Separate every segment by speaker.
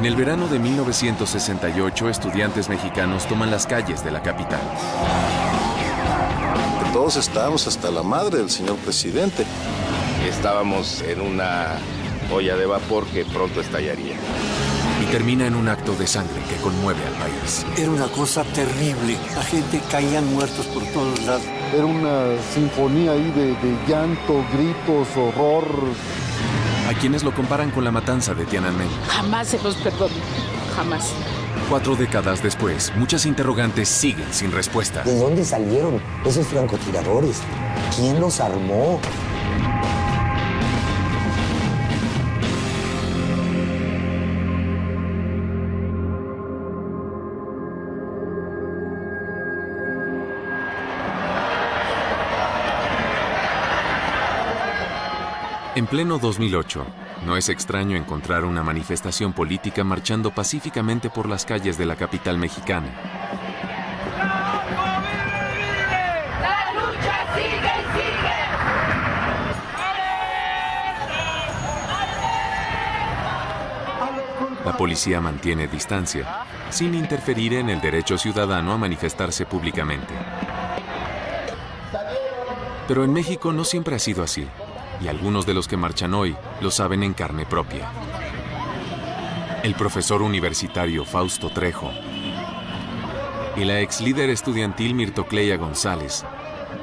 Speaker 1: En el verano de 1968, estudiantes mexicanos toman las calles de la capital.
Speaker 2: Todos estábamos hasta la madre del señor presidente.
Speaker 3: Estábamos en una olla de vapor que pronto estallaría.
Speaker 1: Y termina en un acto de sangre que conmueve al país.
Speaker 4: Era una cosa terrible. La gente caían muertos por todos lados.
Speaker 5: Era una sinfonía ahí de llanto, gritos, horror.
Speaker 1: A quienes lo comparan con la matanza de Tiananmen.
Speaker 6: Jamás se los perdono. Jamás.
Speaker 1: 4 décadas después, muchas interrogantes siguen sin respuesta.
Speaker 7: ¿De dónde salieron esos francotiradores? ¿Quién los armó?
Speaker 1: En pleno 2008, no es extraño encontrar una manifestación política marchando pacíficamente por las calles de la capital mexicana.
Speaker 8: ¡La lucha sigue y sigue!
Speaker 1: La policía mantiene distancia, sin interferir en el derecho ciudadano a manifestarse públicamente. Pero en México no siempre ha sido así. Y algunos de los que marchan hoy lo saben en carne propia. El profesor universitario Fausto Trejo y la ex líder estudiantil Mirtocleya González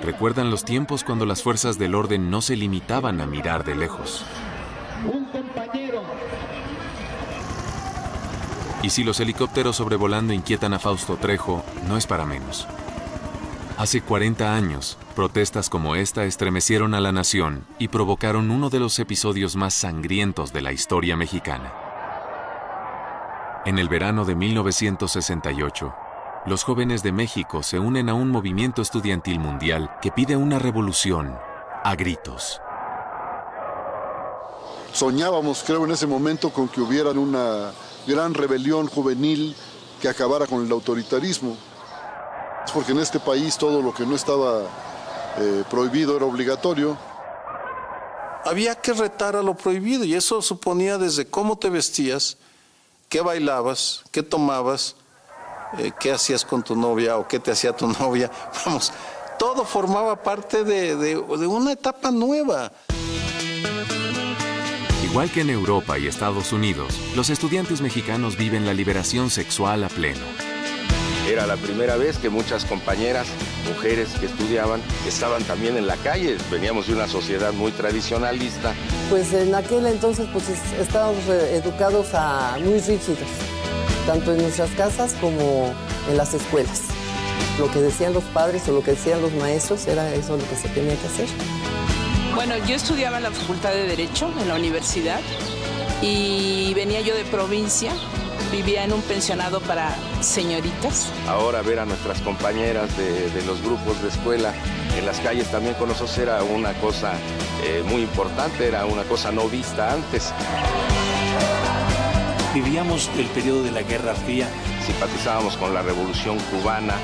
Speaker 1: recuerdan los tiempos cuando las fuerzas del orden no se limitaban a mirar de lejos. Y si los helicópteros sobrevolando inquietan a Fausto Trejo, no es para menos. Hace 40 años, protestas como esta estremecieron a la nación y provocaron uno de los episodios más sangrientos de la historia mexicana. En el verano de 1968, los jóvenes de México se unen a un movimiento estudiantil mundial que pide una revolución a gritos.
Speaker 5: Soñábamos, creo, en ese momento con que hubiera una gran rebelión juvenil que acabara con el autoritarismo. Porque en este país todo lo que no estaba prohibido era obligatorio.
Speaker 2: Había que retar a lo prohibido y eso suponía desde cómo te vestías, qué bailabas, qué tomabas, qué hacías con tu novia o qué te hacía tu novia. Vamos, todo formaba parte de una etapa nueva.
Speaker 1: Igual que en Europa y Estados Unidos, los estudiantes mexicanos viven la liberación sexual a pleno.
Speaker 3: Era la primera vez que muchas compañeras, mujeres que estudiaban, estaban también en la calle. Veníamos de una sociedad muy tradicionalista.
Speaker 9: Pues en aquel entonces pues estábamos educados muy rígidos, tanto en nuestras casas como en las escuelas. Lo que decían los padres o lo que decían los maestros era eso lo que se tenía que hacer.
Speaker 6: Bueno, yo estudiaba en la Facultad de Derecho, en la universidad, y venía yo de provincia. Vivía en un pensionado para señoritas.
Speaker 3: Ahora ver a nuestras compañeras de los grupos de escuela en las calles también con nosotros era una cosa muy importante, era una cosa no vista antes.
Speaker 10: Vivíamos el periodo de la Guerra Fría.
Speaker 3: Simpatizábamos con la Revolución Cubana.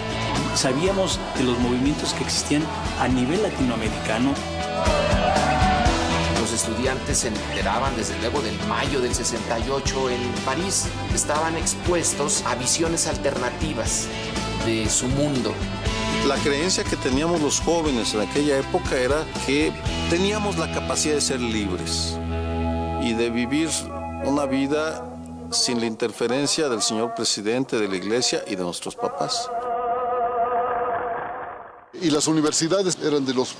Speaker 10: Sabíamos de los movimientos que existían a nivel latinoamericano.
Speaker 11: Los estudiantes se enteraban desde luego del mayo del 68 en París. Estaban expuestos a visiones alternativas de su mundo.
Speaker 2: La creencia que teníamos los jóvenes en aquella época era que teníamos la capacidad de ser libres y de vivir una vida sin la interferencia del señor presidente, de la iglesia y de nuestros papás.
Speaker 5: Y las universidades eran de los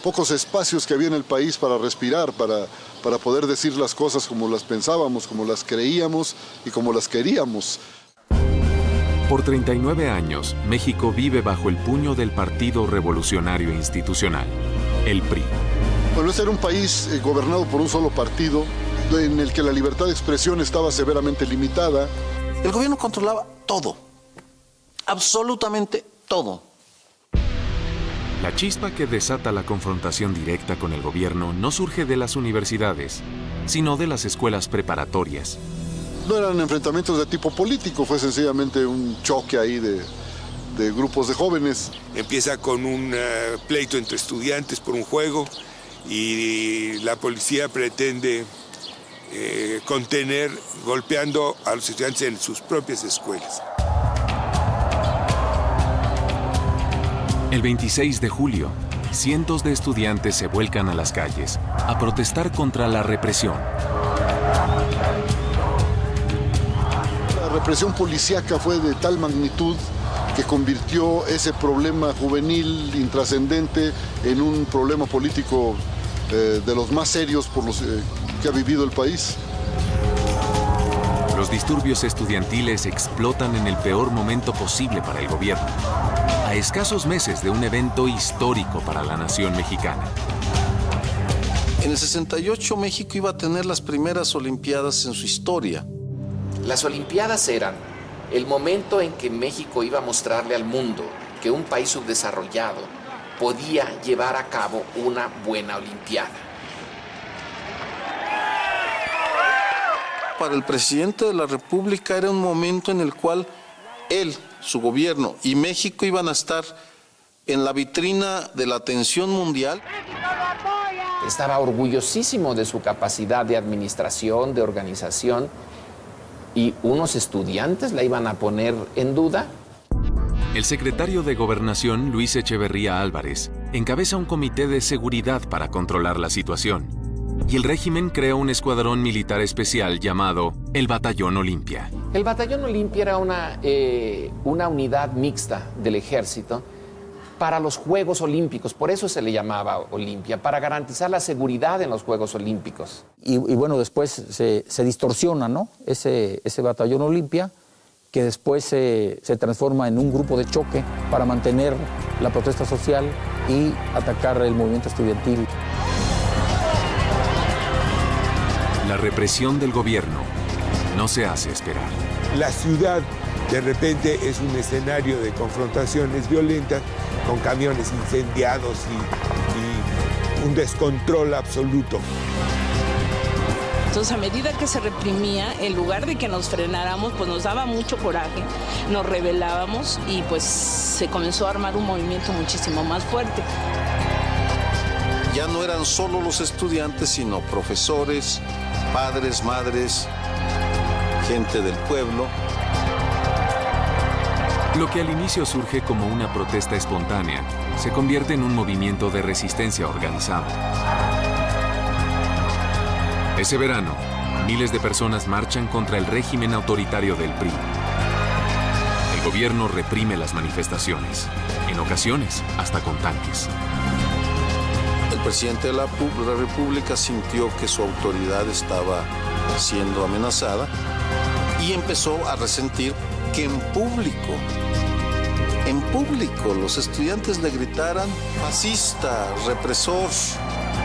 Speaker 5: pocos espacios que había en el país para respirar, para poder decir las cosas como las pensábamos, como las creíamos y como las queríamos.
Speaker 1: Por 39 años, México vive bajo el puño del Partido Revolucionario Institucional, el PRI.
Speaker 5: Bueno, este era un país gobernado por un solo partido, en el que la libertad de expresión estaba severamente limitada.
Speaker 2: El gobierno controlaba todo, absolutamente todo.
Speaker 1: La chispa que desata la confrontación directa con el gobierno no surge de las universidades, sino de las escuelas preparatorias.
Speaker 5: No eran enfrentamientos de tipo político, fue sencillamente un choque ahí de grupos de jóvenes.
Speaker 12: Empieza con un pleito entre estudiantes por un juego y la policía pretende contener golpeando a los estudiantes en sus propias escuelas.
Speaker 1: El 26 de julio, cientos de estudiantes se vuelcan a las calles a protestar contra la represión.
Speaker 5: La represión policíaca fue de tal magnitud que convirtió ese problema juvenil intrascendente en un problema político de los más serios por los que ha vivido el país.
Speaker 1: Los disturbios estudiantiles explotan en el peor momento posible para el gobierno, a escasos meses de un evento histórico para la nación mexicana.
Speaker 2: En el 68 México iba a tener las primeras Olimpiadas en su historia.
Speaker 11: Las Olimpiadas eran el momento en que México iba a mostrarle al mundo que un país subdesarrollado podía llevar a cabo una buena Olimpiada.
Speaker 2: Para el presidente de la República era un momento en el cual él, su gobierno y México iban a estar en la vitrina de la atención mundial.
Speaker 11: Estaba orgullosísimo de su capacidad de administración, de organización, y unos estudiantes la iban a poner en duda.
Speaker 1: El secretario de Gobernación, Luis Echeverría Álvarez, encabeza un comité de seguridad para controlar la situación. Y el régimen crea un escuadrón militar especial llamado el Batallón Olimpia.
Speaker 11: El Batallón Olimpia era una unidad mixta del ejército para los Juegos Olímpicos, por eso se le llamaba Olimpia, para garantizar la seguridad en los Juegos Olímpicos.
Speaker 13: Y bueno, después se distorsiona, ¿no? Ese Batallón Olimpia, que después se transforma en un grupo de choque para mantener la protesta social y atacar el movimiento estudiantil.
Speaker 1: La represión del gobierno no se hace esperar.
Speaker 12: La ciudad de repente es un escenario de confrontaciones violentas con camiones incendiados y un descontrol absoluto.
Speaker 6: Entonces, a medida que se reprimía, en lugar de que nos frenáramos, pues nos daba mucho coraje, nos rebelábamos y pues se comenzó a armar un movimiento muchísimo más fuerte.
Speaker 2: Ya no eran solo los estudiantes, sino profesores, padres, madres, gente del pueblo.
Speaker 1: Lo que al inicio surge como una protesta espontánea, se convierte en un movimiento de resistencia organizado. Ese verano, miles de personas marchan contra el régimen autoritario del PRI. El gobierno reprime las manifestaciones, en ocasiones hasta con tanques.
Speaker 2: El presidente de la República sintió que su autoridad estaba siendo amenazada y empezó a resentir que en público los estudiantes le gritaran fascista, represor,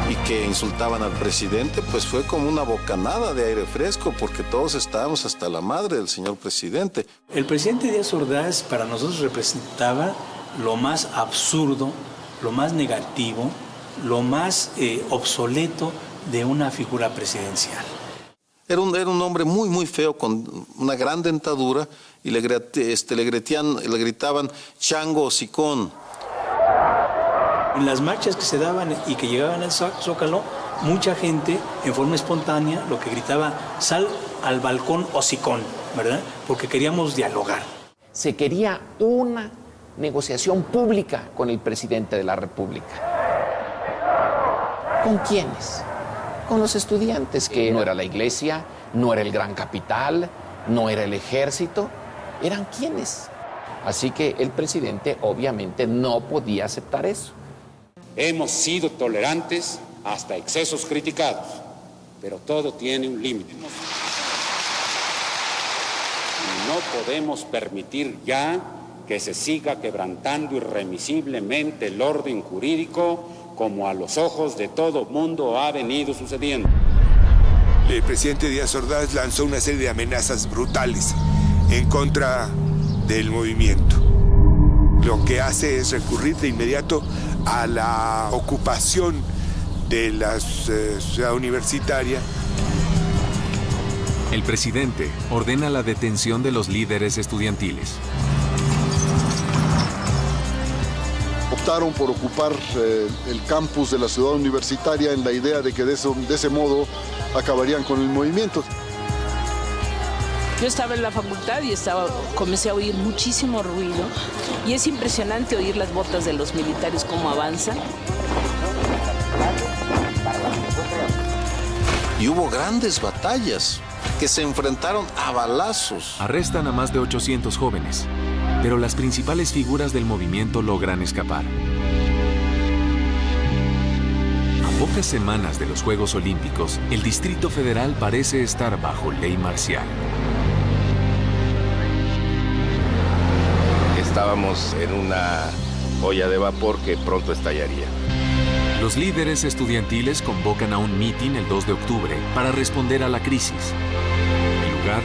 Speaker 2: y que insultaban al presidente, pues fue como una bocanada de aire fresco, porque todos estábamos hasta la madre del señor presidente.
Speaker 10: El presidente Díaz Ordaz para nosotros representaba lo más absurdo, lo más negativo, lo más obsoleto de una figura presidencial.
Speaker 2: Era un hombre muy, muy feo, con una gran dentadura, y le gritaban chango o sicón.
Speaker 10: En las marchas que se daban y que llegaban al Zócalo, mucha gente, en forma espontánea, lo que gritaba, sal al balcón hocicón, ¿verdad? Porque queríamos dialogar.
Speaker 11: Se quería una negociación pública con el presidente de la República. ¿Con quiénes? Con los estudiantes, que no era la iglesia, no era el gran capital, no era el ejército, eran quiénes. Así que el presidente obviamente no podía aceptar eso.
Speaker 14: Hemos sido tolerantes hasta excesos criticados, pero todo tiene un límite. Y no podemos permitir ya que se siga quebrantando irremisiblemente el orden jurídico como a los ojos de todo mundo ha venido sucediendo.
Speaker 12: El presidente Díaz Ordaz lanzó una serie de amenazas brutales en contra del movimiento. Lo que hace es recurrir de inmediato a la ocupación de la ciudad universitaria.
Speaker 1: El presidente ordena la detención de los líderes estudiantiles.
Speaker 5: optaron por ocupar el campus de la ciudad universitaria en la idea de que de ese modo acabarían con el movimiento.
Speaker 6: Yo estaba en la facultad y comencé a oír muchísimo ruido y es impresionante oír las botas de los militares cómo avanzan.
Speaker 2: Y hubo grandes batallas que se enfrentaron a balazos.
Speaker 1: Arrestan a más de 800 jóvenes, pero las principales figuras del movimiento logran escapar. A pocas semanas de los Juegos Olímpicos, el Distrito Federal parece estar bajo ley marcial.
Speaker 3: Estábamos en una olla de vapor que pronto estallaría.
Speaker 1: Los líderes estudiantiles convocan a un mitin el 2 de octubre para responder a la crisis. El lugar,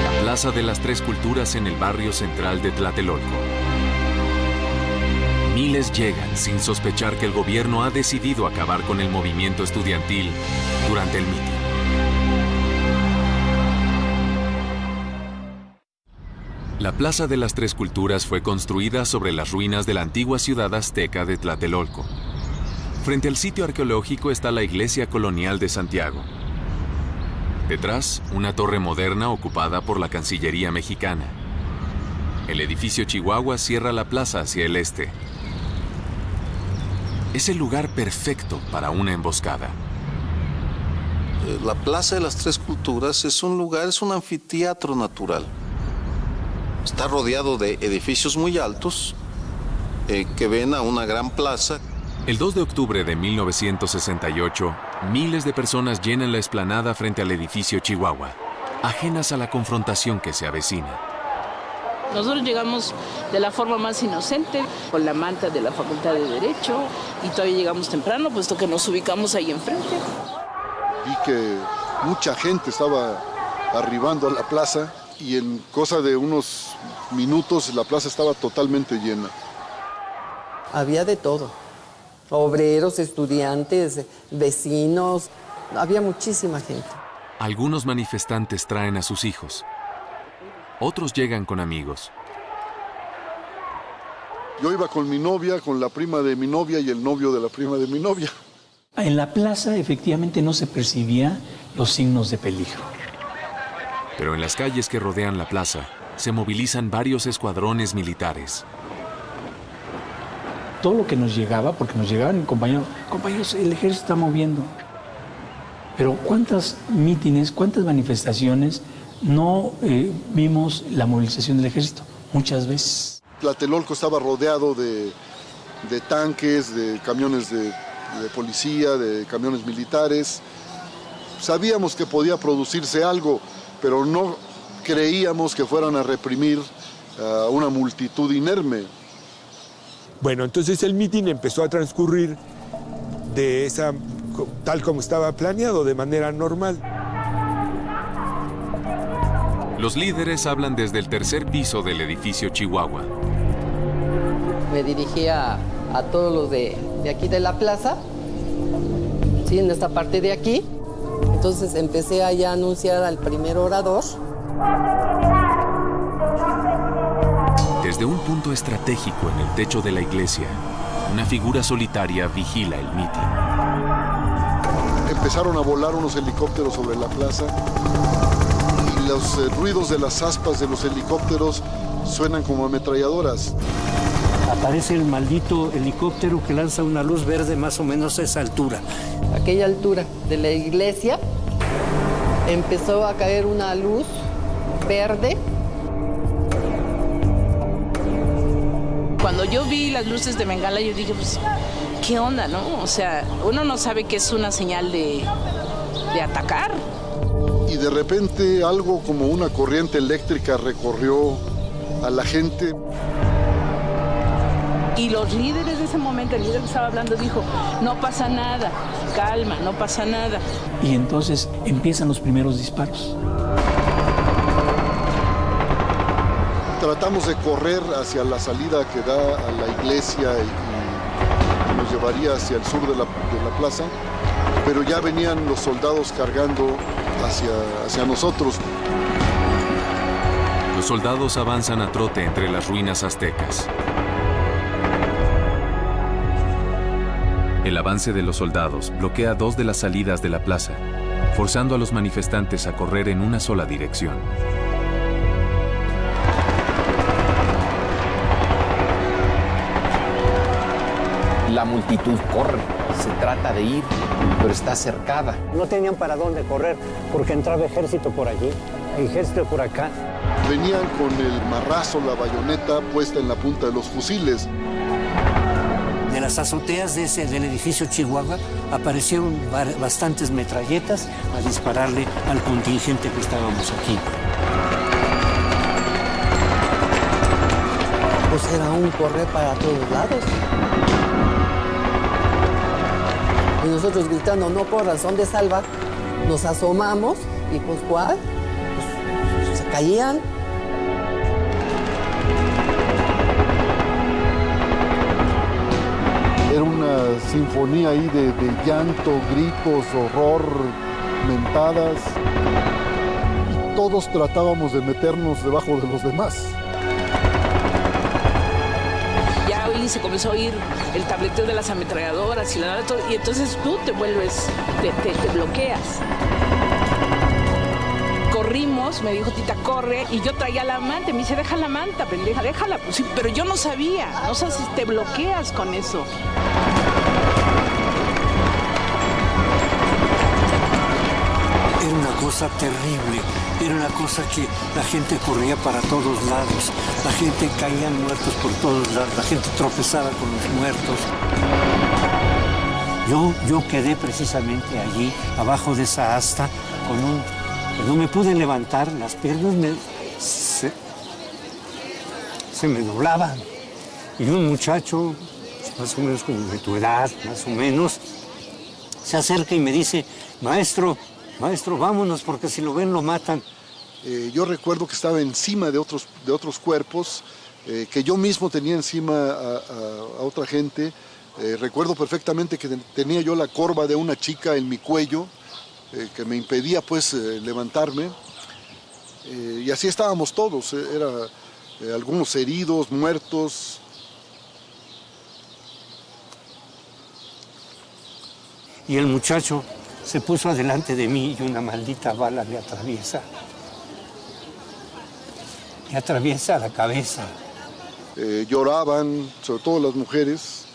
Speaker 1: la Plaza de las Tres Culturas en el barrio central de Tlatelolco. Miles llegan sin sospechar que el gobierno ha decidido acabar con el movimiento estudiantil durante el mitin. La Plaza de las Tres Culturas fue construida sobre las ruinas de la antigua ciudad azteca de Tlatelolco. Frente al sitio arqueológico está la iglesia colonial de Santiago. Detrás, una torre moderna ocupada por la Cancillería mexicana. El edificio Chihuahua cierra la plaza hacia el este. Es el lugar perfecto para una emboscada.
Speaker 2: La Plaza de las Tres Culturas es un lugar, es un anfiteatro natural. Está rodeado de edificios muy altos que ven a una gran plaza.
Speaker 1: El 2 de octubre de 1968, miles de personas llenan la explanada frente al edificio Chihuahua, ajenas a la confrontación que se avecina.
Speaker 6: Nosotros llegamos de la forma más inocente, con la manta de la Facultad de Derecho, y todavía llegamos temprano, puesto que nos ubicamos ahí enfrente.
Speaker 5: Vi que mucha gente estaba arribando a la plaza y en cosa de unos minutos la plaza estaba totalmente llena.
Speaker 9: Había de todo. Obreros, estudiantes, vecinos, había muchísima gente.
Speaker 1: Algunos manifestantes traen a sus hijos. Otros llegan con amigos.
Speaker 5: Yo iba con mi novia, con la prima de mi novia y el novio de la prima de mi novia.
Speaker 10: En la plaza efectivamente no se percibía los signos de peligro.
Speaker 1: Pero en las calles que rodean la plaza se movilizan varios escuadrones militares.
Speaker 10: Todo lo que nos llegaba, porque nos llegaban compañeros, el ejército está moviendo. Pero ¿cuántas mítines, cuántas manifestaciones no vimos la movilización del ejército? Muchas veces.
Speaker 5: Tlatelolco estaba rodeado de tanques, de camiones de policía, de camiones militares. Sabíamos que podía producirse algo, pero no creíamos que fueran a reprimir a una multitud inerme.
Speaker 12: Bueno, entonces el mitin empezó a transcurrir tal como estaba planeado, de manera normal.
Speaker 1: Los líderes hablan desde el tercer piso del edificio Chihuahua.
Speaker 9: Me dirigía a todos los de aquí de la plaza, ¿sí? En esta parte de aquí. Entonces empecé a ya anunciar al primer orador.
Speaker 1: Desde un punto estratégico en el techo de la iglesia, una figura solitaria vigila el mitin.
Speaker 5: Empezaron a volar unos helicópteros sobre la plaza y los ruidos de las aspas de los helicópteros suenan como ametralladoras.
Speaker 4: Aparece el maldito helicóptero que lanza una luz verde más o menos a esa altura.
Speaker 9: A aquella altura de la iglesia empezó a caer una luz verde.
Speaker 6: Cuando yo vi las luces de bengala, yo dije, pues, ¿qué onda, no? O sea, uno no sabe que es una señal de atacar.
Speaker 5: Y de repente algo como una corriente eléctrica recorrió a la gente.
Speaker 6: Y los líderes de ese momento, el líder que estaba hablando dijo, no pasa nada, calma, no pasa nada.
Speaker 10: Y entonces empiezan los primeros disparos.
Speaker 5: Tratamos de correr hacia la salida que da a la iglesia y nos llevaría hacia el sur de la plaza, pero ya venían los soldados cargando hacia nosotros.
Speaker 1: Los soldados avanzan a trote entre las ruinas aztecas. El avance de los soldados bloquea 2 de las salidas de la plaza, forzando a los manifestantes a correr en una sola dirección.
Speaker 11: La multitud corre, se trata de ir, pero está cercada.
Speaker 4: No tenían para dónde correr porque entraba ejército por allí, ejército por acá.
Speaker 5: Venían con el marrazo, la bayoneta puesta en la punta de los fusiles.
Speaker 4: De las azoteas del edificio Chihuahua aparecieron bastantes metralletas a dispararle al contingente que estábamos aquí.
Speaker 9: Pues era un correr para todos lados. Y nosotros gritando, no corras, son de salva. Nos asomamos y pues ¿cuál? Pues, se caían.
Speaker 5: Era una sinfonía ahí de llanto, gritos, horror, mentadas. Y todos tratábamos de meternos debajo de los demás.
Speaker 6: Ya hoy se comenzó a oír el tableteo de las ametralladoras y entonces tú te vuelves, te bloqueas. Corrimos, me dijo Tita, corre, y yo traía la manta, me dice, deja la manta, pendeja, déjala. Pues sí, pero yo no sabía, o sea, si te bloqueas con eso.
Speaker 4: Era una cosa terrible, era una cosa que la gente corría para todos lados, la gente caía muertos por todos lados, la gente tropezaba con los muertos. Yo quedé precisamente allí, abajo de esa asta, que no me pude levantar, las piernas se me doblaban. Y un muchacho, más o menos como de tu edad, más o menos, se acerca y me dice, maestro, vámonos, porque si lo ven lo matan.
Speaker 5: Yo recuerdo que estaba encima de otros cuerpos, que yo mismo tenía encima a otra gente. Recuerdo perfectamente que tenía yo la corva de una chica en mi cuello, que me impedía pues levantarme. Y así estábamos todos, algunos heridos, muertos.
Speaker 4: Y el muchacho se puso adelante de mí y una maldita bala le atraviesa la cabeza.
Speaker 5: Lloraban, sobre todo las mujeres.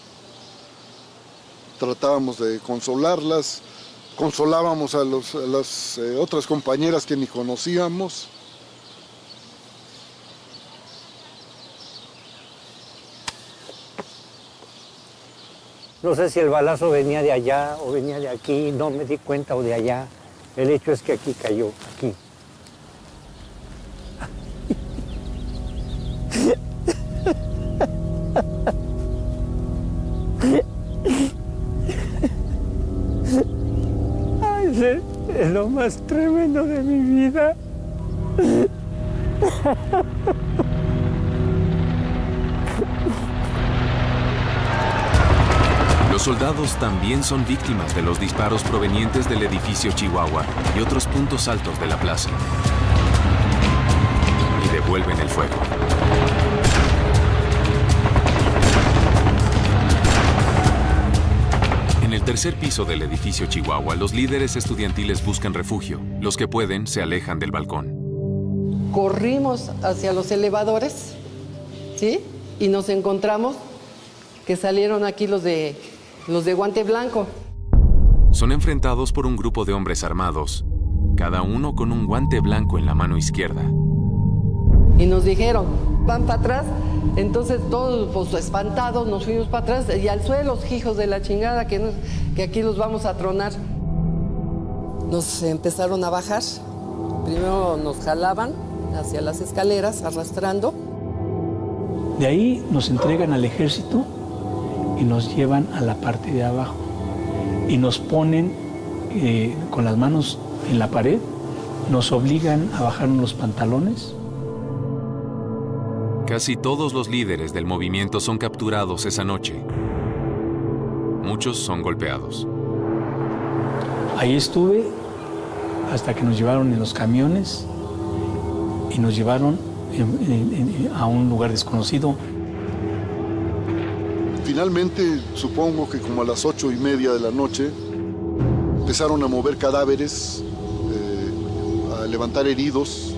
Speaker 5: Tratábamos de consolarlas, consolábamos a las otras compañeras que ni conocíamos.
Speaker 4: No sé si el balazo venía de allá o venía de aquí, no me di cuenta, o de allá. El hecho es que aquí cayó, aquí. Ay, es lo más tremendo de mi vida.
Speaker 1: Los soldados también son víctimas de los disparos provenientes del edificio Chihuahua y otros puntos altos de la plaza. Y devuelven el fuego. En el tercer piso del edificio Chihuahua, los líderes estudiantiles buscan refugio. Los que pueden se alejan del balcón.
Speaker 9: Corrimos hacia los elevadores, ¿sí? Y nos encontramos que salieron aquí los de guante blanco.
Speaker 1: Son enfrentados por un grupo de hombres armados, cada uno con un guante blanco en la mano izquierda.
Speaker 9: Y nos dijeron, van para atrás. Entonces todos pues, espantados nos fuimos para atrás y al suelo, hijos de la chingada, que aquí los vamos a tronar. Nos empezaron a bajar. Primero nos jalaban hacia las escaleras, arrastrando.
Speaker 10: De ahí nos entregan al ejército y nos llevan a la parte de abajo. Y nos ponen con las manos en la pared, nos obligan a bajarnos los pantalones.
Speaker 1: Casi todos los líderes del movimiento son capturados esa noche. Muchos son golpeados.
Speaker 10: Ahí estuve hasta que nos llevaron en los camiones y nos llevaron a un lugar desconocido.
Speaker 5: Finalmente, supongo que como a las 8:30 de la noche, empezaron a mover cadáveres, a levantar heridos.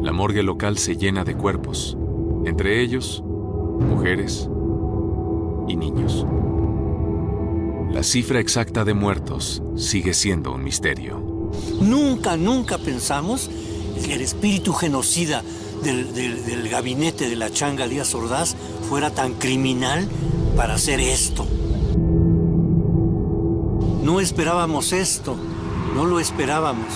Speaker 1: La morgue local se llena de cuerpos, entre ellos, mujeres y niños. La cifra exacta de muertos sigue siendo un misterio.
Speaker 4: Nunca pensamos que el espíritu genocida del gabinete de la Changa Díaz Ordaz fuera tan criminal para hacer esto. No esperábamos esto, no lo esperábamos.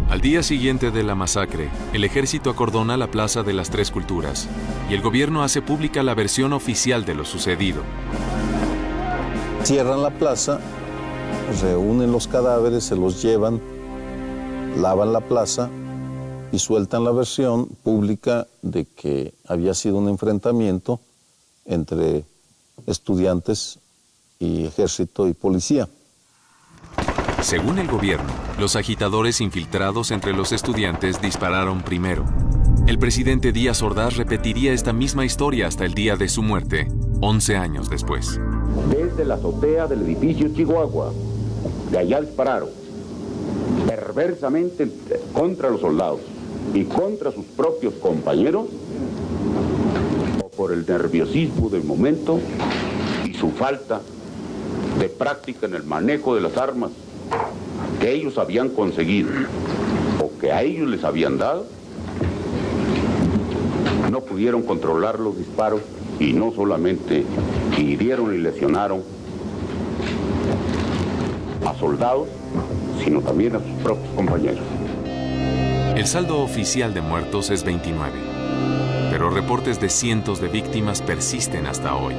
Speaker 1: Al día siguiente de la masacre, el ejército acordona la Plaza de las Tres Culturas y el gobierno hace pública la versión oficial de lo sucedido.
Speaker 15: Cierran la plaza, reúnen los cadáveres, se los llevan, lavan la plaza y sueltan la versión pública de que había sido un enfrentamiento entre estudiantes y ejército y policía.
Speaker 1: Según el gobierno, los agitadores infiltrados entre los estudiantes dispararon primero. El presidente Díaz Ordaz repetiría esta misma historia hasta el día de su muerte, 11 años después.
Speaker 14: Desde la azotea del edificio Chihuahua, de allá dispararon perversamente contra los soldados y contra sus propios compañeros, o por el nerviosismo del momento y su falta de práctica en el manejo de las armas que ellos habían conseguido o que a ellos les habían dado, no pudieron controlar los disparos y no solamente hirieron y lesionaron a soldados, sino también a sus propios compañeros.
Speaker 1: El saldo oficial de muertos es 29, pero reportes de cientos de víctimas persisten hasta hoy.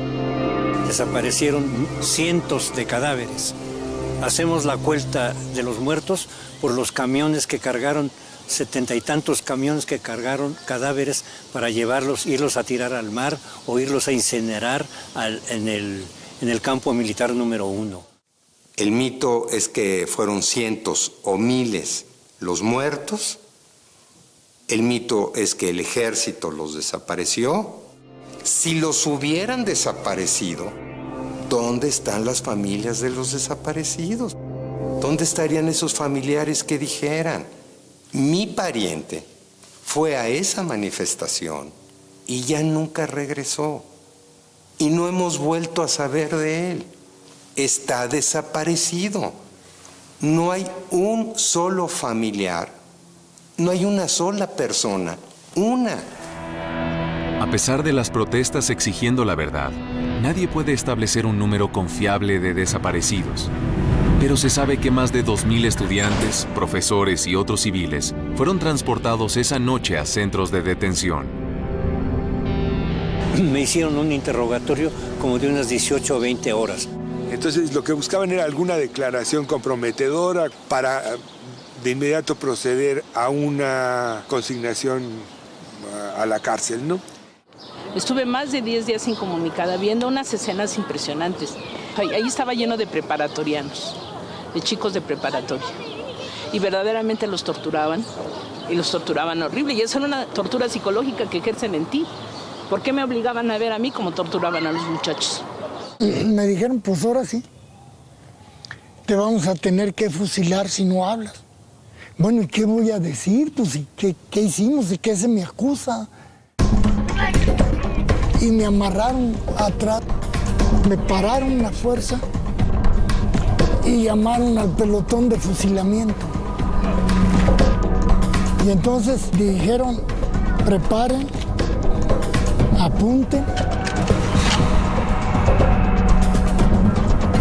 Speaker 4: Desaparecieron cientos de cadáveres. Hacemos la cuenta de los muertos por los camiones que cargaron, 70 y tantos camiones que cargaron cadáveres para irlos a tirar al mar o irlos a incinerar en el campo militar número 1.
Speaker 16: El mito es que fueron cientos o miles los muertos. El mito es que el ejército los desapareció. Si los hubieran desaparecido, ¿dónde están las familias de los desaparecidos? ¿Dónde estarían esos familiares que dijeran: mi pariente fue a esa manifestación y ya nunca regresó y no hemos vuelto a saber de él? Está desaparecido. No hay un solo familiar, no hay una sola persona, una.
Speaker 1: A pesar de las protestas exigiendo la verdad, nadie puede establecer un número confiable de desaparecidos. Pero se sabe que más de 2,000 estudiantes, profesores y otros civiles fueron transportados esa noche a centros de detención.
Speaker 4: Me hicieron un interrogatorio como de unas 18 o 20 horas.
Speaker 12: Entonces lo que buscaban era alguna declaración comprometedora para de inmediato proceder a una consignación a la cárcel, ¿no?
Speaker 6: Estuve más de 10 días incomunicada viendo unas escenas impresionantes. Ahí estaba lleno de preparatorianos, de chicos de preparatoria. Y verdaderamente los torturaban, y los torturaban horrible. Y esa era una tortura psicológica que ejercen en ti. ¿Por qué me obligaban a ver a mí como torturaban a los muchachos?
Speaker 17: Me dijeron, pues ahora sí, te vamos a tener que fusilar si no hablas. Bueno, ¿y qué voy a decir? Pues, ¿qué hicimos? ¿Y qué se me acusa? Y me amarraron atrás, me pararon a fuerza y llamaron al pelotón de fusilamiento. Y entonces dijeron, preparen, apunten.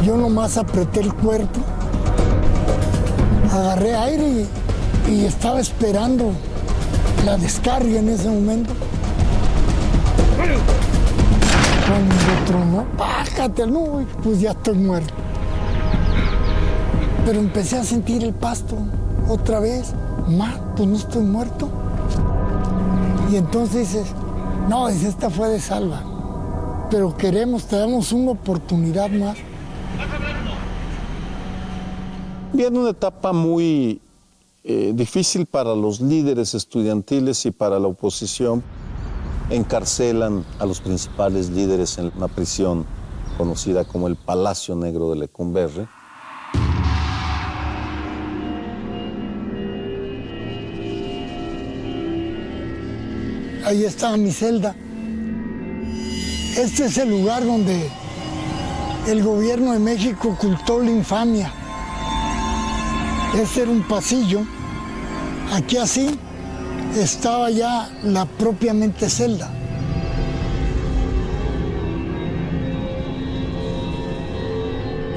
Speaker 17: Yo nomás apreté el cuerpo, agarré aire y estaba esperando la descarga en ese momento. Cuando tronó, bájate, no, pues ya estoy muerto. Pero empecé a sentir el pasto otra vez, pues no estoy muerto. Y entonces dices, no, esta fue de salva, pero te damos una oportunidad más.
Speaker 15: Viene una etapa muy difícil para los líderes estudiantiles y para la oposición. Encarcelan a los principales líderes en una prisión conocida como el Palacio Negro de Lecumberri.
Speaker 17: Ahí estaba mi celda. Este es el lugar donde el gobierno de México ocultó la infamia. Este era un pasillo. Aquí así estaba ya la propiamente celda.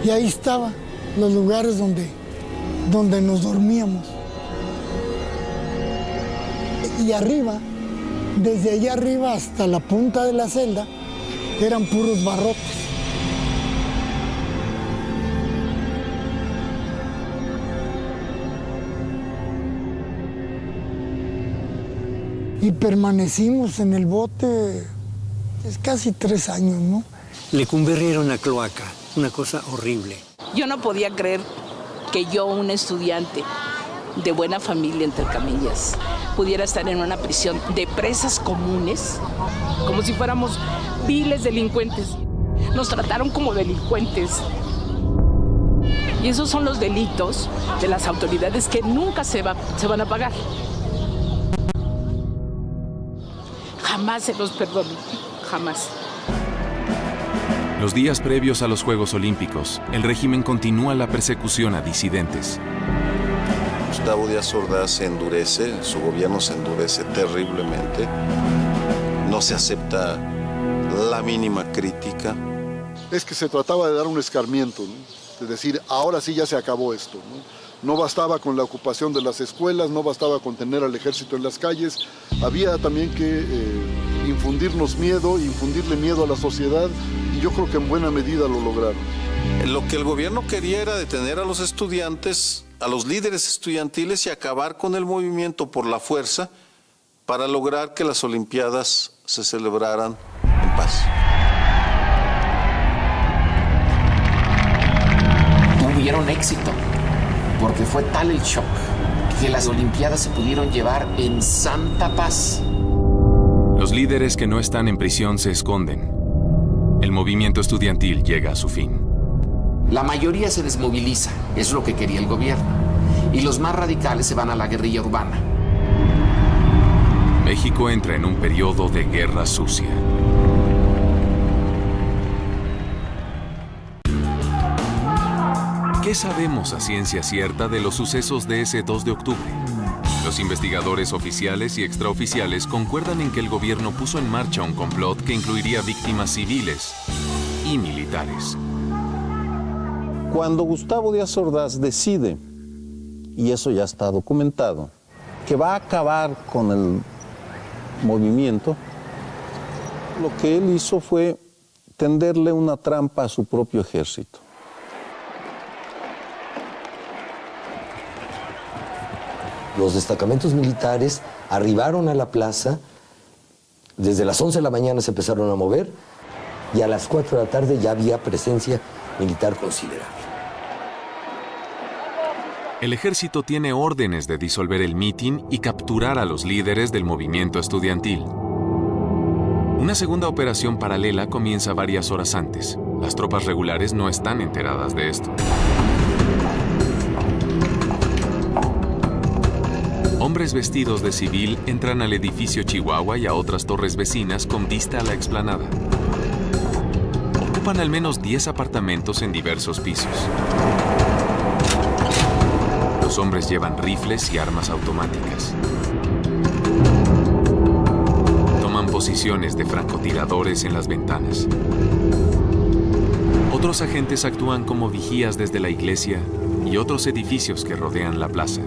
Speaker 17: Y ahí estaban los lugares donde nos dormíamos. Y arriba, desde allá arriba hasta la punta de la celda, eran puros barrotes. Y permanecimos en el bote casi 3 años, ¿no?
Speaker 4: Lecumberri era una cloaca, una cosa horrible.
Speaker 6: Yo no podía creer que yo, un estudiante de buena familia, entre comillas, pudiera estar en una prisión de presas comunes, como si fuéramos viles delincuentes. Nos trataron como delincuentes. Y esos son los delitos de las autoridades que nunca se van a pagar. Jamás se los perdono, jamás.
Speaker 1: Los días previos a los Juegos Olímpicos, el régimen continúa la persecución a disidentes.
Speaker 2: Gustavo Díaz Ordaz se endurece, su gobierno se endurece terriblemente. No se acepta la mínima crítica.
Speaker 5: Es que se trataba de dar un escarmiento, ¿no? Es decir, ahora sí ya se acabó esto, ¿no? No bastaba con la ocupación de las escuelas, no bastaba con tener al ejército en las calles, había también que infundirnos miedo, infundirle miedo a la sociedad, y yo creo que en buena medida lo lograron.
Speaker 2: Lo que el gobierno quería era detener a los estudiantes, a los líderes estudiantiles y acabar con el movimiento por la fuerza para lograr que las Olimpiadas se celebraran en paz.
Speaker 11: Tuvieron éxito, porque fue tal el shock que las Olimpiadas se pudieron llevar en santa paz.
Speaker 1: Los líderes que no están en prisión se esconden. El movimiento estudiantil llega a su fin.
Speaker 11: La mayoría se desmoviliza, es lo que quería el gobierno, y los más radicales se van a la guerrilla urbana.
Speaker 1: México entra en un periodo de guerra sucia. ¿Qué sabemos a ciencia cierta de los sucesos de ese 2 de octubre? Los investigadores oficiales y extraoficiales concuerdan en que el gobierno puso en marcha un complot que incluiría víctimas civiles y militares.
Speaker 15: Cuando Gustavo Díaz Ordaz decide, y eso ya está documentado, que va a acabar con el movimiento, lo que él hizo fue tenderle una trampa a su propio ejército.
Speaker 7: Los destacamentos militares arribaron a la plaza, desde las 11 de la mañana se empezaron a mover y a las 4 de la tarde ya había presencia militar considerable.
Speaker 1: El ejército tiene órdenes de disolver el mitin y capturar a los líderes del movimiento estudiantil. Una segunda operación paralela comienza varias horas antes. Las tropas regulares no están enteradas de esto. Hombres vestidos de civil entran al edificio Chihuahua y a otras torres vecinas con vista a la explanada. Ocupan al menos 10 apartamentos en diversos pisos. Los hombres llevan rifles y armas automáticas. Toman posiciones de francotiradores en las ventanas. Otros agentes actúan como vigías desde la iglesia y otros edificios que rodean la plaza.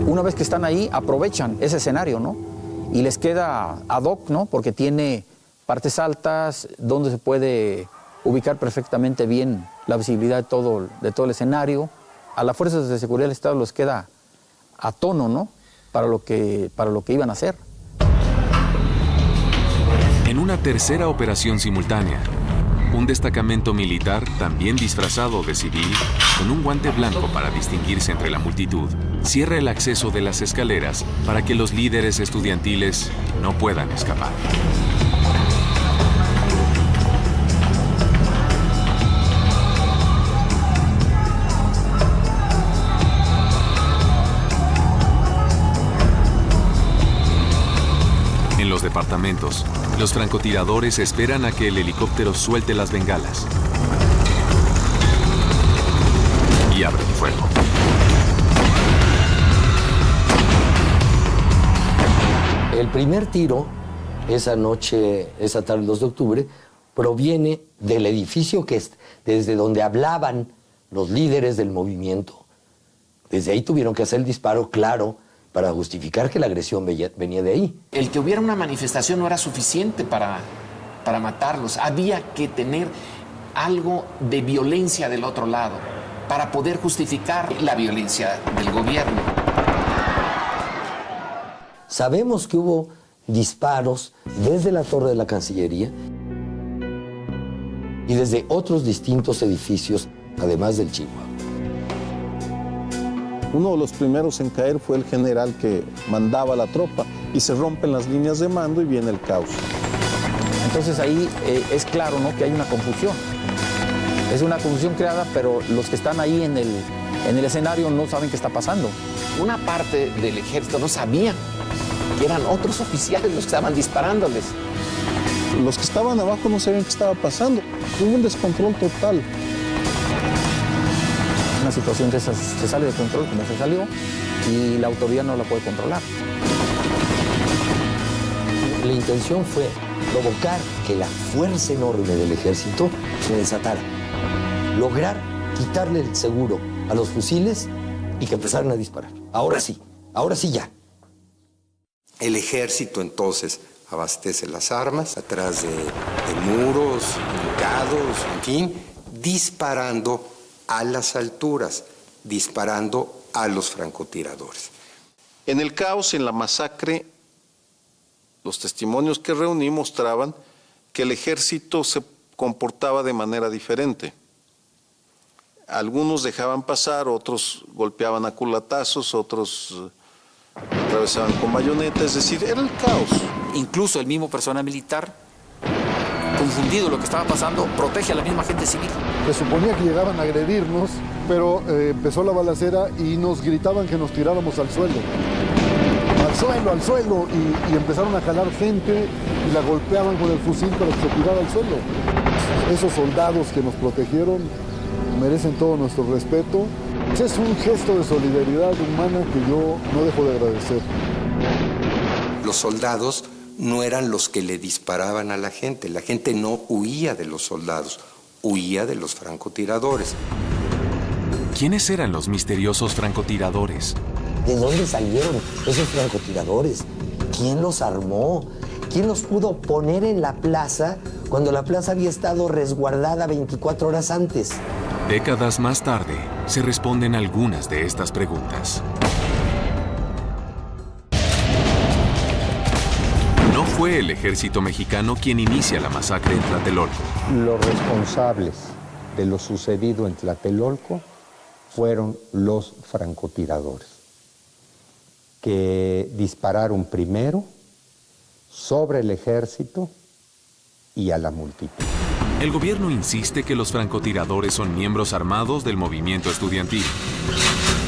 Speaker 13: Una vez que están ahí, aprovechan ese escenario, ¿no? Y les queda ad hoc, ¿no? Porque tiene partes altas donde se puede ubicar perfectamente bien la visibilidad de todo el escenario. A las fuerzas de seguridad del Estado les queda a tono, ¿no? Para lo que iban a hacer.
Speaker 1: En una tercera operación simultánea, un destacamento militar, también disfrazado de civil, con un guante blanco para distinguirse entre la multitud, cierra el acceso de las escaleras para que los líderes estudiantiles no puedan escapar. En los departamentos, los francotiradores esperan a que el helicóptero suelte las bengalas y abren fuego.
Speaker 7: El primer tiro, esa noche, esa tarde del 2 de octubre, proviene del edificio que es desde donde hablaban los líderes del movimiento. Desde ahí tuvieron que hacer el disparo claro para justificar que la agresión venía de ahí.
Speaker 11: El que hubiera una manifestación no era suficiente para matarlos. Había que tener algo de violencia del otro lado para poder justificar la violencia del gobierno.
Speaker 7: Sabemos que hubo disparos desde la torre de la Cancillería y desde otros distintos edificios, además del Chihuahua.
Speaker 15: Uno de los primeros en caer fue el general que mandaba la tropa y se rompen las líneas de mando y viene el caos.
Speaker 13: Entonces ahí es claro, ¿no?, que hay una confusión. Es una confusión creada, pero los que están ahí en el escenario no saben qué está pasando.
Speaker 11: Una parte del ejército no sabía que eran otros oficiales los que estaban disparándoles.
Speaker 15: Los que estaban abajo no sabían qué estaba pasando. Hubo un descontrol total.
Speaker 13: Una situación de esas se sale de control como se salió y la autoridad no la puede controlar.
Speaker 7: La intención fue provocar que la fuerza enorme del ejército se desatara. Lograr quitarle el seguro a los fusiles y que empezaran a disparar. Ahora sí ya.
Speaker 16: El ejército entonces abastece las armas atrás de muros, hincados, en fin, disparando a las alturas, disparando a los francotiradores.
Speaker 2: En el caos, en la masacre, los testimonios que reuní mostraban que el ejército se comportaba de manera diferente. Algunos dejaban pasar, otros golpeaban a culatazos, otros atravesaban con bayoneta, es decir, era el caos.
Speaker 13: Incluso el mismo personal militar, confundido lo que estaba pasando, protege a la misma gente civil.
Speaker 5: Se suponía que llegaban a agredirnos, pero empezó la balacera y nos gritaban que nos tiráramos al suelo. Al suelo, y empezaron a jalar gente y la golpeaban con el fusil para que se tirara al suelo. Esos soldados que nos protegieron merecen todo nuestro respeto. Es un gesto de solidaridad humana que yo no dejo de agradecer.
Speaker 16: Los soldados no eran los que le disparaban a la gente no huía de los soldados, huía de los francotiradores.
Speaker 1: ¿Quiénes eran los misteriosos francotiradores?
Speaker 7: ¿De dónde salieron esos francotiradores? ¿Quién los armó? ¿Quién los pudo poner en la plaza cuando la plaza había estado resguardada 24 horas antes?
Speaker 1: Décadas más tarde, se responden algunas de estas preguntas. No fue el ejército mexicano quien inicia la masacre en Tlatelolco.
Speaker 18: Los responsables de lo sucedido en Tlatelolco fueron los francotiradores, que dispararon primero sobre el ejército y a la multitud.
Speaker 1: El gobierno insiste que los francotiradores son miembros armados del movimiento estudiantil.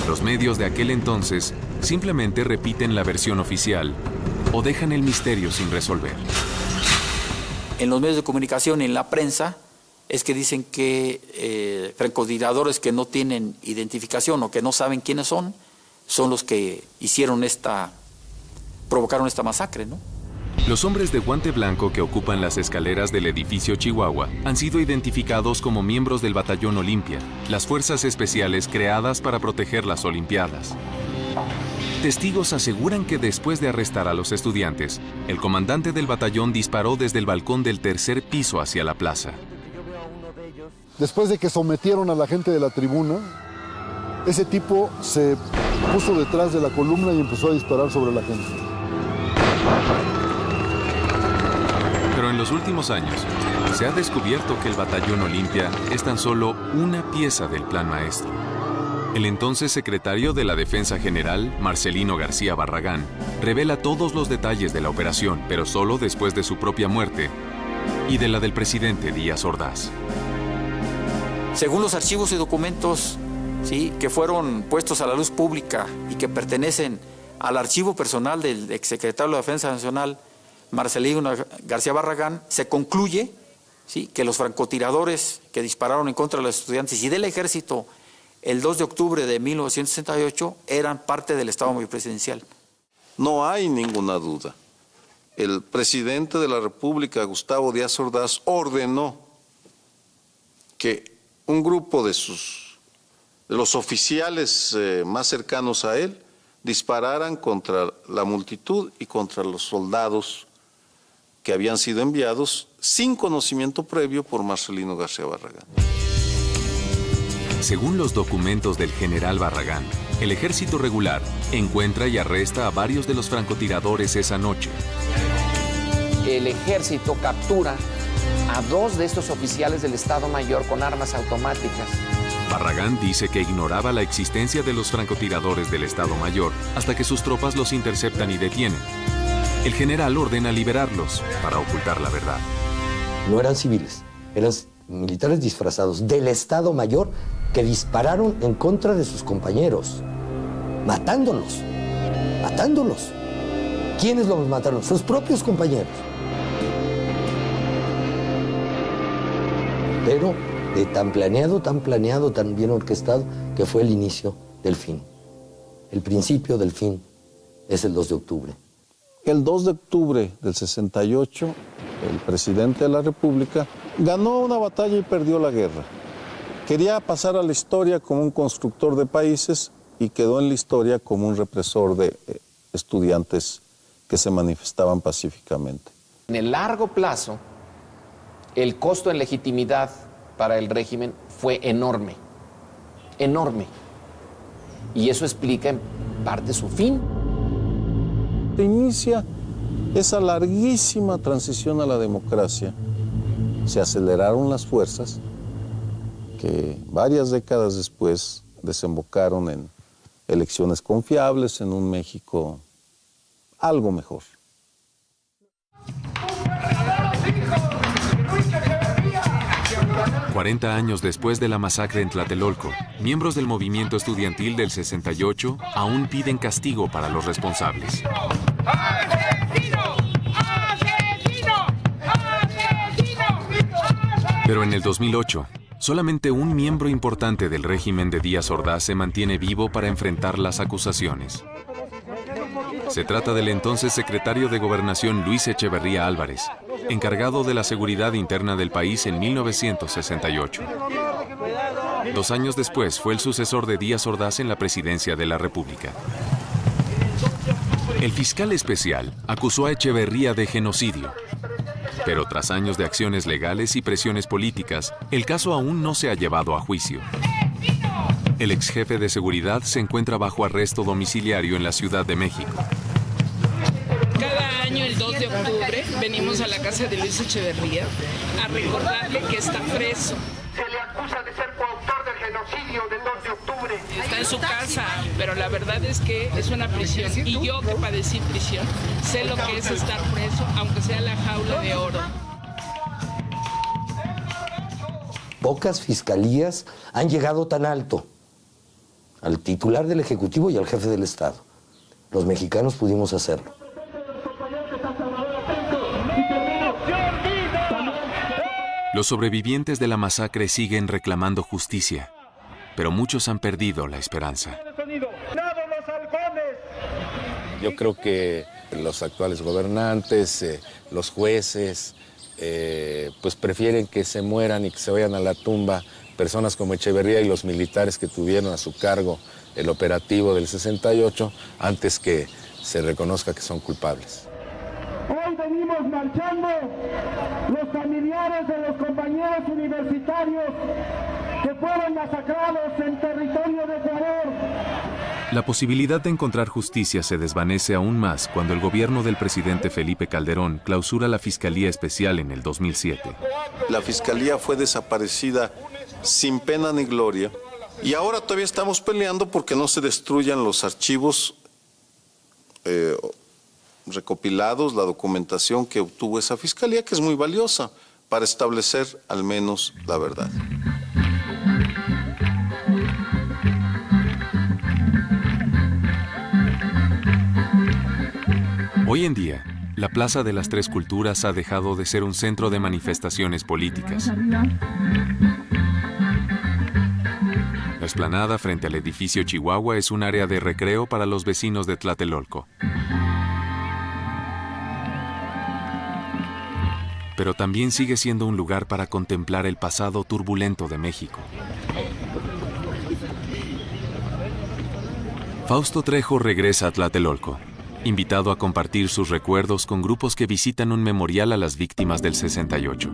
Speaker 1: Los medios de aquel entonces simplemente repiten la versión oficial o dejan el misterio sin resolver.
Speaker 13: En los medios de comunicación y en la prensa es que dicen que francotiradores que no tienen identificación o que no saben quiénes son los que provocaron esta masacre, ¿no?
Speaker 1: Los hombres de guante blanco que ocupan las escaleras del edificio Chihuahua han sido identificados como miembros del Batallón Olimpia, las fuerzas especiales creadas para proteger las Olimpiadas. Testigos aseguran que después de arrestar a los estudiantes, el comandante del batallón disparó desde el balcón del tercer piso hacia la plaza.
Speaker 5: Después de que sometieron a la gente de la tribuna, ese tipo se puso detrás de la columna y empezó a disparar sobre la gente.
Speaker 1: Pero Pero en los últimos años se ha descubierto que el Batallón Olimpia es tan solo una pieza del Plan Maestro. El entonces secretario de la Defensa General, Marcelino García Barragán, revela todos los detalles de la operación, pero solo después de su propia muerte y de la del presidente Díaz Ordaz.
Speaker 13: Según los archivos y documentos, ¿sí?, que fueron puestos a la luz pública y que pertenecen al archivo personal del exsecretario de la Defensa Nacional, Marcelino García Barragán, se concluye, ¿sí?, que los francotiradores que dispararon en contra de los estudiantes y del ejército el 2 de octubre de 1968 eran parte del Estado Mayor Presidencial.
Speaker 2: No hay ninguna duda. El presidente de la República, Gustavo Díaz Ordaz, ordenó que un grupo de los oficiales más cercanos a él dispararan contra la multitud y contra los soldados que habían sido enviados sin conocimiento previo por Marcelino García Barragán.
Speaker 1: Según los documentos del general Barragán, el ejército regular encuentra y arresta a varios de los francotiradores esa noche.
Speaker 11: El ejército captura a 2 de estos oficiales del Estado Mayor con armas automáticas.
Speaker 1: Barragán dice que ignoraba la existencia de los francotiradores del Estado Mayor hasta que sus tropas los interceptan y detienen. El general ordena liberarlos para ocultar la verdad.
Speaker 7: No eran civiles, eran militares disfrazados del Estado Mayor que dispararon en contra de sus compañeros, matándolos. ¿Quiénes los mataron? Sus propios compañeros. Pero de tan planeado, tan bien orquestado, que fue el inicio del fin. El principio del fin es el 2 de octubre.
Speaker 15: El 2 de octubre del 68, el presidente de la República ganó una batalla y perdió la guerra. Quería pasar a la historia como un constructor de países y quedó en la historia como un represor de estudiantes que se manifestaban pacíficamente.
Speaker 11: En el largo plazo, el costo en legitimidad para el régimen fue enorme. Y eso explica en parte su fin.
Speaker 15: Se inicia esa larguísima transición a la democracia. Se aceleraron las fuerzas que varias décadas después desembocaron en elecciones confiables, en un México algo mejor.
Speaker 1: 40 años después de la masacre en Tlatelolco, miembros del movimiento estudiantil del 68 aún piden castigo para los responsables. Pero en el 2008, solamente un miembro importante del régimen de Díaz Ordaz se mantiene vivo para enfrentar las acusaciones. Se trata del entonces secretario de Gobernación Luis Echeverría Álvarez, encargado de la seguridad interna del país en 1968. 2 años después fue el sucesor de Díaz Ordaz en la presidencia de la República. El fiscal especial acusó a Echeverría de genocidio, pero tras años de acciones legales y presiones políticas, el caso aún no se ha llevado a juicio. El ex jefe de seguridad se encuentra bajo arresto domiciliario en la Ciudad de México.
Speaker 6: Cada año, el 2 de octubre, venimos a la casa de Luis Echeverría a recordarle que está preso.
Speaker 8: Se le acusa de ser coautor del genocidio del 2 de octubre.
Speaker 6: Está en su casa, pero la verdad es que es una prisión. Y yo que padecí prisión, sé lo que es estar preso, aunque sea la jaula de oro.
Speaker 7: Pocas fiscalías han llegado tan alto, al titular del Ejecutivo y al jefe del Estado. Los mexicanos pudimos hacerlo.
Speaker 1: Los sobrevivientes de la masacre siguen reclamando justicia, pero muchos han perdido la esperanza.
Speaker 3: Yo creo que los actuales gobernantes, los jueces, pues prefieren que se mueran y que se vayan a la tumba personas como Echeverría y los militares que tuvieron a su cargo el operativo del 68 antes que se reconozca que son culpables.
Speaker 8: Hoy venimos marchando los familiares de los compañeros universitarios que fueron masacrados en territorio de Ecuador.
Speaker 1: La posibilidad de encontrar justicia se desvanece aún más cuando el gobierno del presidente Felipe Calderón clausura la Fiscalía Especial en el 2007.
Speaker 2: La Fiscalía fue desaparecida sin pena ni gloria y ahora todavía estamos peleando porque no se destruyan los archivos recopilados, la documentación que obtuvo esa Fiscalía, que es muy valiosa para establecer al menos la verdad.
Speaker 1: Hoy en día, la Plaza de las Tres Culturas ha dejado de ser un centro de manifestaciones políticas. La explanada frente al edificio Chihuahua es un área de recreo para los vecinos de Tlatelolco. Pero también sigue siendo un lugar para contemplar el pasado turbulento de México. Fausto Trejo regresa a Tlatelolco, invitado a compartir sus recuerdos con grupos que visitan un memorial a las víctimas del 68.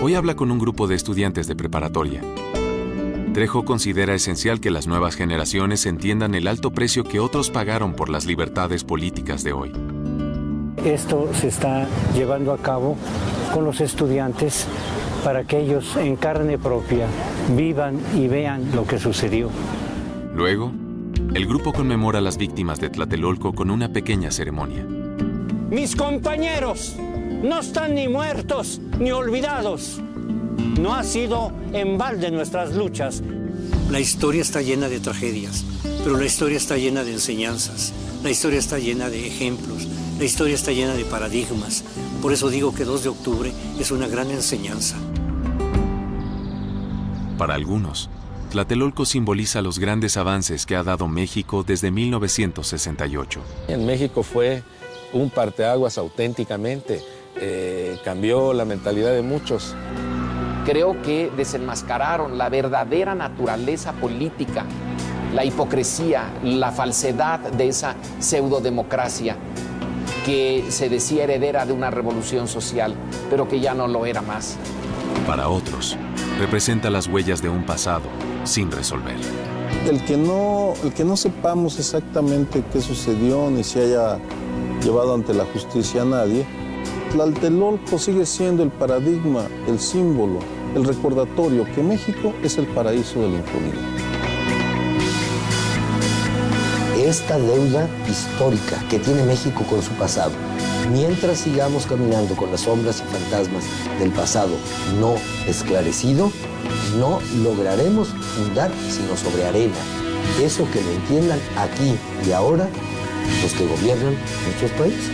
Speaker 1: Hoy habla con un grupo de estudiantes de preparatoria. Trejo considera esencial que las nuevas generaciones entiendan el alto precio que otros pagaron por las libertades políticas de hoy.
Speaker 4: Esto se está llevando a cabo con los estudiantes para que ellos en carne propia vivan y vean lo que sucedió.
Speaker 1: Luego, el grupo conmemora a las víctimas de Tlatelolco con una pequeña ceremonia.
Speaker 4: Mis compañeros no están ni muertos ni olvidados. No ha sido en balde nuestras luchas. La historia está llena de tragedias, pero la historia está llena de enseñanzas. La historia está llena de ejemplos. La historia está llena de paradigmas. Por eso digo que 2 de octubre es una gran enseñanza.
Speaker 1: Para algunos, Tlatelolco simboliza los grandes avances que ha dado México desde 1968.
Speaker 3: En México fue un parteaguas auténticamente. Cambió la mentalidad de muchos.
Speaker 11: Creo que desenmascararon la verdadera naturaleza política, la hipocresía, la falsedad de esa pseudodemocracia que se decía heredera de una revolución social, pero que ya no lo era más.
Speaker 1: Para otros, representa las huellas de un pasado sin resolver.
Speaker 15: El que no sepamos exactamente qué sucedió ni se haya llevado ante la justicia a nadie, Tlatelolco sigue siendo el paradigma, el símbolo, el recordatorio que México es el paraíso de la impunidad.
Speaker 7: Esta deuda histórica que tiene México con su pasado, mientras sigamos caminando con las sombras y fantasmas del pasado no esclarecido, no lograremos fundar sino sobre arena. Eso que lo entiendan aquí y ahora los que gobiernan nuestros países.